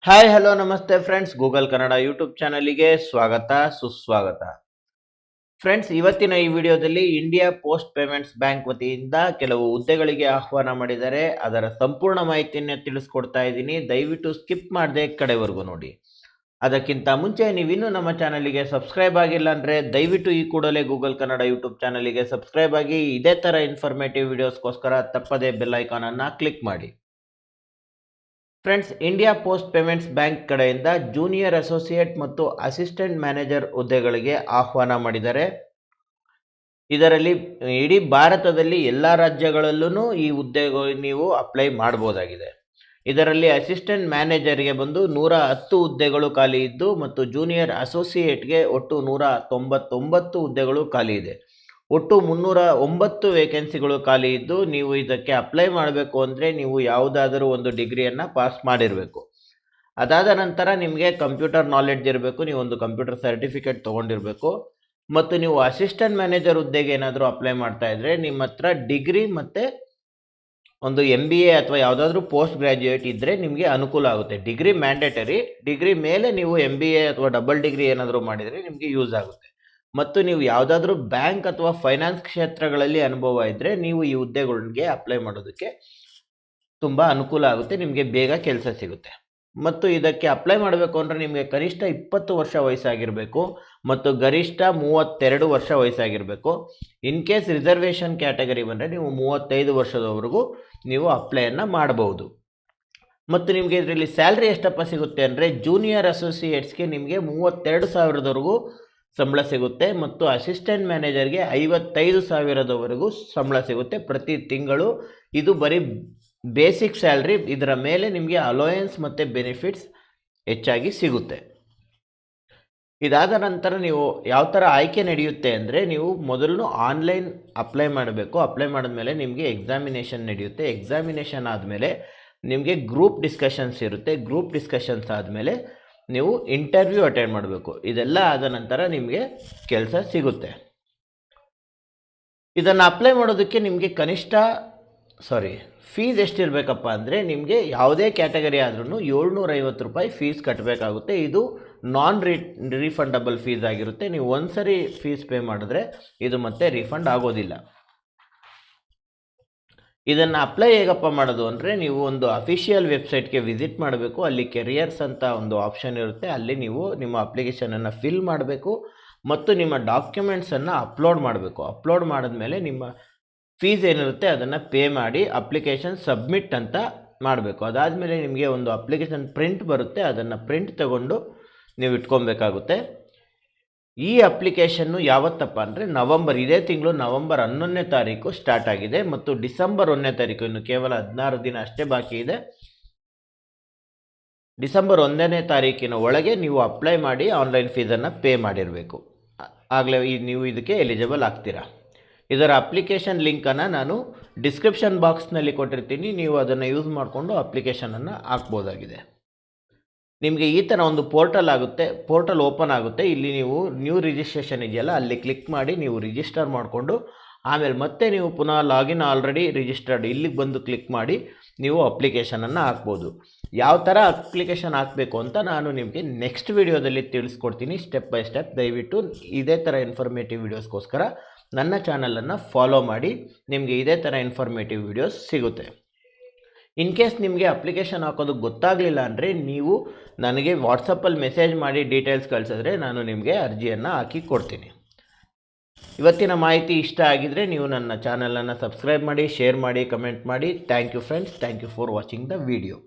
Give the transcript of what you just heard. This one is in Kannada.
ಹಾಯ್ ಹಲೋ ನಮಸ್ತೆ ಫ್ರೆಂಡ್ಸ್, ಗೂಗಲ್ ಕನ್ನಡ ಯೂಟ್ಯೂಬ್ ಚಾನಲಿಗೆ ಸ್ವಾಗತ ಸುಸ್ವಾಗತ. ಫ್ರೆಂಡ್ಸ್, ಇವತ್ತಿನ ಈ ವಿಡಿಯೋದಲ್ಲಿ ಇಂಡಿಯಾ ಪೋಸ್ಟ್ ಪೇಮೆಂಟ್ಸ್ ಬ್ಯಾಂಕ್ ವತಿಯಿಂದ ಕೆಲವು ಹುದ್ದೆಗಳಿಗೆ ಆಹ್ವಾನ ಮಾಡಿದ್ದಾರೆ. ಅದರ ಸಂಪೂರ್ಣ ಮಾಹಿತಿಯನ್ನು ತಿಳಿಸ್ಕೊಡ್ತಾ ಇದ್ದೀನಿ. ದಯವಿಟ್ಟು ಸ್ಕಿಪ್ ಮಾಡದೆ ಕಡೆವರೆಗೂ ನೋಡಿ. ಅದಕ್ಕಿಂತ ಮುಂಚೆ ನೀವಿನ್ನೂ ನಮ್ಮ ಚಾನಲಿಗೆ ಸಬ್ಸ್ಕ್ರೈಬ್ ಆಗಿಲ್ಲ ಅಂದರೆ ದಯವಿಟ್ಟು ಈ ಕೂಡಲೇ ಗೂಗಲ್ ಕನ್ನಡ ಯೂಟ್ಯೂಬ್ ಚಾನಲಿಗೆ ಸಬ್ಸ್ಕ್ರೈಬ್ ಆಗಿ ಇದೇ ಥರ ಇನ್ಫಾರ್ಮೇಟಿವ್ ವಿಡಿಯೋಸ್ಗೋಸ್ಕರ ತಪ್ಪದೇ ಬೆಲ್ ಐಕಾನನ್ನು ಕ್ಲಿಕ್ ಮಾಡಿ. Friends, India post payments bank ಕಡೆಯಿಂದ ಜೂನಿಯರ್ ಅಸೋಸಿಯೇಟ್ ಮತ್ತು ಅಸಿಸ್ಟೆಂಟ್ ಮ್ಯಾನೇಜರ್ ಹುದ್ದೆಗಳಿಗೆ ಆಹ್ವಾನ ಮಾಡಿದ್ದಾರೆ. ಇದರಲ್ಲಿ ಇಡೀ ಭಾರತದಲ್ಲಿ ಎಲ್ಲ ರಾಜ್ಯಗಳಲ್ಲೂ ಈ ಹುದ್ದೆಗಳು ನೀವು ಅಪ್ಲೈ ಮಾಡಬಹುದಾಗಿದೆ. ಇದರಲ್ಲಿ ಅಸಿಸ್ಟೆಂಟ್ ಮ್ಯಾನೇಜರ್ಗೆ ಬಂದು 110 ಹುದ್ದೆಗಳು ಖಾಲಿ ಇದ್ದು ಮತ್ತು ಜೂನಿಯರ್ ಅಸೋಸಿಯೇಟ್ಗೆ ಒಟ್ಟು 199 ಹುದ್ದೆಗಳು ಖಾಲಿ ಇದೆ. ಒಟ್ಟು 309 ವೇಕೆನ್ಸಿಗಳು ಖಾಲಿ ಇದ್ದು, ನೀವು ಇದಕ್ಕೆ ಅಪ್ಲೈ ಮಾಡಬೇಕು ಅಂದರೆ ನೀವು ಯಾವುದಾದರೂ ಒಂದು ಡಿಗ್ರಿಯನ್ನು ಪಾಸ್ ಮಾಡಿರಬೇಕು. ಅದಾದ ನಂತರ ನಿಮಗೆ ಕಂಪ್ಯೂಟರ್ ನಾಲೆಡ್ಜ್ ಇರಬೇಕು, ನೀವು ಒಂದು ಕಂಪ್ಯೂಟರ್ ಸರ್ಟಿಫಿಕೇಟ್ ತೊಗೊಂಡಿರಬೇಕು. ಮತ್ತು ನೀವು ಅಸಿಸ್ಟೆಂಟ್ ಮ್ಯಾನೇಜರ್ ಹುದ್ದೆಗೆ ಏನಾದರೂ ಅಪ್ಲೈ ಮಾಡ್ತಾ ಇದ್ದರೆ ನಿಮ್ಮ ಹತ್ರ ಡಿಗ್ರಿ ಮತ್ತು ಒಂದು MBA ಅಥವಾ ಯಾವುದಾದ್ರೂ ಪೋಸ್ಟ್ ಗ್ರ್ಯಾಜುಯೇಟ್ ಇದ್ದರೆ ನಿಮಗೆ ಅನುಕೂಲ ಆಗುತ್ತೆ. ಡಿಗ್ರಿ ಮ್ಯಾಂಡೇಟರಿ, ಡಿಗ್ರಿ ಮೇಲೆ ನೀವು MBA ಅಥವಾ ಡಬಲ್ ಡಿಗ್ರಿ ಏನಾದರೂ ಮಾಡಿದರೆ ನಿಮಗೆ ಯೂಸ್ ಆಗುತ್ತೆ. ಮತ್ತು ನೀವು ಯಾವುದಾದ್ರೂ ಬ್ಯಾಂಕ್ ಅಥವಾ ಫೈನಾನ್ಸ್ ಕ್ಷೇತ್ರಗಳಲ್ಲಿ ಅನುಭವ ಇದ್ದರೆ ನೀವು ಈ ಹುದ್ದೆಗಳಿಗೆ ಅಪ್ಲೈ ಮಾಡೋದಕ್ಕೆ ತುಂಬ ಅನುಕೂಲ ಆಗುತ್ತೆ, ನಿಮಗೆ ಬೇಗ ಕೆಲಸ ಸಿಗುತ್ತೆ. ಮತ್ತು ಇದಕ್ಕೆ ಅಪ್ಲೈ ಮಾಡಬೇಕು ಅಂದರೆ ನಿಮಗೆ ಕನಿಷ್ಠ 20 ವರ್ಷ ವಯಸ್ಸಾಗಿರಬೇಕು ಮತ್ತು ಗರಿಷ್ಠ 32 ವರ್ಷ ವಯಸ್ಸಾಗಿರಬೇಕು. ಇನ್ ಕೇಸ್ ರಿಸರ್ವೇಷನ್ ಕ್ಯಾಟಗರಿ ಬಂದರೆ ನೀವು 35 ವರ್ಷದವರೆಗೂ ನೀವು ಅಪ್ಲೈಯನ್ನು ಮಾಡಬಹುದು. ಮತ್ತು ನಿಮಗೆ ಇದರಲ್ಲಿ ಸ್ಯಾಲ್ರಿ ಎಷ್ಟಪ್ಪ ಸಿಗುತ್ತೆ ಅಂದರೆ ಜೂನಿಯರ್ ಅಸೋಸಿಯೇಟ್ಸ್ಗೆ ನಿಮಗೆ 32,000ವರೆಗೂ ಸಂಬಳ ಸಿಗುತ್ತೆ ಮತ್ತು ಅಸಿಸ್ಟೆಂಟ್ ಮ್ಯಾನೇಜರ್ಗೆ 55,000ವರೆಗೂ ಸಂಬಳ ಸಿಗುತ್ತೆ ಪ್ರತಿ ತಿಂಗಳು. ಇದು ಬರೀ ಬೇಸಿಕ್ ಸ್ಯಾಲ್ರಿ. ಇದರ ಮೇಲೆ ನಿಮಗೆ ಅಲೋಯನ್ಸ್ ಮತ್ತು ಬೆನಿಫಿಟ್ಸ್ ಹೆಚ್ಚಾಗಿ ಸಿಗುತ್ತೆ. ಇದಾದ ನಂತರ ನೀವು ಯಾವ ಥರ ಆಯ್ಕೆ ನಡೆಯುತ್ತೆ ಅಂದರೆ ನೀವು ಮೊದಲು ಆನ್ಲೈನ್ ಅಪ್ಲೈ ಮಾಡಬೇಕು. ಅಪ್ಲೈ ಮಾಡಿದ್ಮೇಲೆ ನಿಮಗೆ ಎಕ್ಸಾಮಿನೇಷನ್ ನಡೆಯುತ್ತೆ. ಎಕ್ಸಾಮಿನೇಷನ್ ಆದಮೇಲೆ ನಿಮಗೆ ಗ್ರೂಪ್ ಡಿಸ್ಕಷನ್ಸ್ ಇರುತ್ತೆ. ಗ್ರೂಪ್ ಡಿಸ್ಕಷನ್ಸ್ ಆದಮೇಲೆ ನೀವು ಇಂಟರ್ವ್ಯೂ ಅಟೆಂಡ್ ಮಾಡಬೇಕು. ಇದೆಲ್ಲ ಆದ ನಂತರ ನಿಮಗೆ ಕೆಲಸ ಸಿಗುತ್ತೆ. ಇದನ್ನು ಅಪ್ಲೈ ಮಾಡೋದಕ್ಕೆ ನಿಮಗೆ ಫೀಸ್ ಎಷ್ಟಿರಬೇಕಪ್ಪ ಅಂದರೆ ನಿಮಗೆ ಯಾವುದೇ ಕ್ಯಾಟಗರಿ ಆದ್ರೂ 750 ರೂಪಾಯಿ ಫೀಸ್ ಕಟ್ಟಬೇಕಾಗುತ್ತೆ. ಇದು ನಾನ್ ರೀಫಂಡಬಲ್ ಫೀಸ್ ಆಗಿರುತ್ತೆ. ನೀವು ಒಂದ್ಸರಿ ಫೀಸ್ ಪೇ ಮಾಡಿದ್ರೆ ಇದು ಮತ್ತೆ ರೀಫಂಡ್ ಆಗೋದಿಲ್ಲ. ಇದನ್ನು ಅಪ್ಲೈ ಹೇಗಪ್ಪ ಮಾಡೋದು ಅಂದರೆ ನೀವು ಒಂದು ಅಫಿಷಿಯಲ್ ವೆಬ್ಸೈಟ್ಗೆ ವಿಸಿಟ್ ಮಾಡಬೇಕು. ಅಲ್ಲಿ ಕೆರಿಯರ್ಸ್ ಅಂತ ಒಂದು ಆಪ್ಷನ್ ಇರುತ್ತೆ. ಅಲ್ಲಿ ನೀವು ನಿಮ್ಮ ಅಪ್ಲಿಕೇಶನನ್ನು ಫಿಲ್ ಮಾಡಬೇಕು ಮತ್ತು ನಿಮ್ಮ ಡಾಕ್ಯುಮೆಂಟ್ಸನ್ನು ಅಪ್ಲೋಡ್ ಮಾಡಬೇಕು. ಅಪ್ಲೋಡ್ ಮಾಡಿದ್ಮೇಲೆ ನಿಮ್ಮ ಫೀಸ್ ಏನಿರುತ್ತೆ ಅದನ್ನು ಪೇ ಮಾಡಿ ಅಪ್ಲಿಕೇಶನ್ ಸಬ್ಮಿಟ್ ಅಂತ ಮಾಡಬೇಕು. ಅದಾದಮೇಲೆ ನಿಮಗೆ ಒಂದು ಅಪ್ಲಿಕೇಶನ್ ಪ್ರಿಂಟ್ ಬರುತ್ತೆ. ಅದನ್ನು ಪ್ರಿಂಟ್ ತಗೊಂಡು ನೀವು ಇಟ್ಕೊಬೇಕಾಗುತ್ತೆ. ಈ ಅಪ್ಲಿಕೇಶನ್ನು ಯಾವತ್ತಪ್ಪ ಅಂದರೆ ಇದೇ ತಿಂಗಳು ನವೆಂಬರ್ 11ನೇ ತಾರೀಕು ಸ್ಟಾರ್ಟ್ ಆಗಿದೆ ಮತ್ತು ಡಿಸೆಂಬರ್ 1ನೇ ತಾರೀಕು, ಇನ್ನು ಕೇವಲ 16 ದಿನ ಅಷ್ಟೇ ಬಾಕಿ ಇದೆ. ಡಿಸೆಂಬರ್ 1ನೇ ತಾರೀಕಿನ ಒಳಗೆ ನೀವು ಅಪ್ಲೈ ಮಾಡಿ ಆನ್ಲೈನ್ ಫೀಸನ್ನು ಪೇ ಮಾಡಿರಬೇಕು. ಆಗಲೇ ನೀವು ಇದಕ್ಕೆ ಎಲಿಜಿಬಲ್ ಆಗ್ತೀರಾ. ಇದರ ಅಪ್ಲಿಕೇಶನ್ ಲಿಂಕನ್ನು ನಾನು ಡಿಸ್ಕ್ರಿಪ್ಷನ್ ಬಾಕ್ಸ್ನಲ್ಲಿ ಕೊಟ್ಟಿರ್ತೀನಿ. ನೀವು ಅದನ್ನು ಯೂಸ್ ಮಾಡಿಕೊಂಡು ಅಪ್ಲಿಕೇಶನನ್ನು ಹಾಕ್ಬೋದಾಗಿದೆ. ನಿಮಗೆ ಈ ಥರ ಒಂದು ಪೋರ್ಟಲ್ ಓಪನ್ ಆಗುತ್ತೆ. ಇಲ್ಲಿ ನೀವು ನ್ಯೂ ರಿಜಿಸ್ಟ್ರೇಷನ್ ಇದೆಯಲ್ಲ ಅಲ್ಲಿ ಕ್ಲಿಕ್ ಮಾಡಿ ನೀವು ರಿಜಿಸ್ಟರ್ ಮಾಡಿಕೊಂಡು ಆಮೇಲೆ ಮತ್ತೆ ನೀವು ಪುನಃ ಲಾಗಿನ್ ಆಲ್ರೆಡಿ ರಿಜಿಸ್ಟರ್ಡ್ ಇಲ್ಲಿಗೆ ಬಂದು ಕ್ಲಿಕ್ ಮಾಡಿ ನೀವು ಅಪ್ಲಿಕೇಶನನ್ನು ಹಾಕ್ಬೋದು. ಯಾವ ಥರ ಅಪ್ಲಿಕೇಶನ್ ಹಾಕಬೇಕು ಅಂತ ನಾನು ನಿಮಗೆ ನೆಕ್ಸ್ಟ್ ವಿಡಿಯೋದಲ್ಲಿ ತಿಳಿಸ್ಕೊಡ್ತೀನಿ ಸ್ಟೆಪ್ ಬೈ ಸ್ಟೆಪ್. ದಯವಿಟ್ಟು ಇದೇ ಥರ ಇನ್ಫಾರ್ಮೇಟಿವ್ ವಿಡಿಯೋಸ್ಗೋಸ್ಕರ ನನ್ನ ಚಾನಲನ್ನು ಫಾಲೋ ಮಾಡಿ. ನಿಮಗೆ ಇದೇ ಥರ ಇನ್ಫಾರ್ಮೇಟಿವ್ ವಿಡಿಯೋಸ್ ಸಿಗುತ್ತೆ. ಇನ್ ಕೇಸ್ ನಿಮಗೆ ಅಪ್ಲಿಕೇಶನ್ ಹಾಕೋದು ಗೊತ್ತಾಗಲಿಲ್ಲ ಅಂದರೆ ನೀವು ನನಗೆ ವಾಟ್ಸಪ್ಪಲ್ಲಿ ಮೆಸೇಜ್ ಮಾಡಿ ಡೀಟೇಲ್ಸ್ ಕಳಿಸಿದ್ರೆ ನಾನು ನಿಮಗೆ ಅರ್ಜಿಯನ್ನು ಹಾಕಿ ಕೊಡ್ತೀನಿ. ಇವತ್ತಿನ ಮಾಹಿತಿ ಇಷ್ಟ ಆಗಿದರೆ ನೀವು ನನ್ನ ಚಾನಲನ್ನು ಸಬ್ಸ್ಕ್ರೈಬ್ ಮಾಡಿ, ಶೇರ್ ಮಾಡಿ, ಕಮೆಂಟ್ ಮಾಡಿ. Thank you friends. Thank you for watching the video.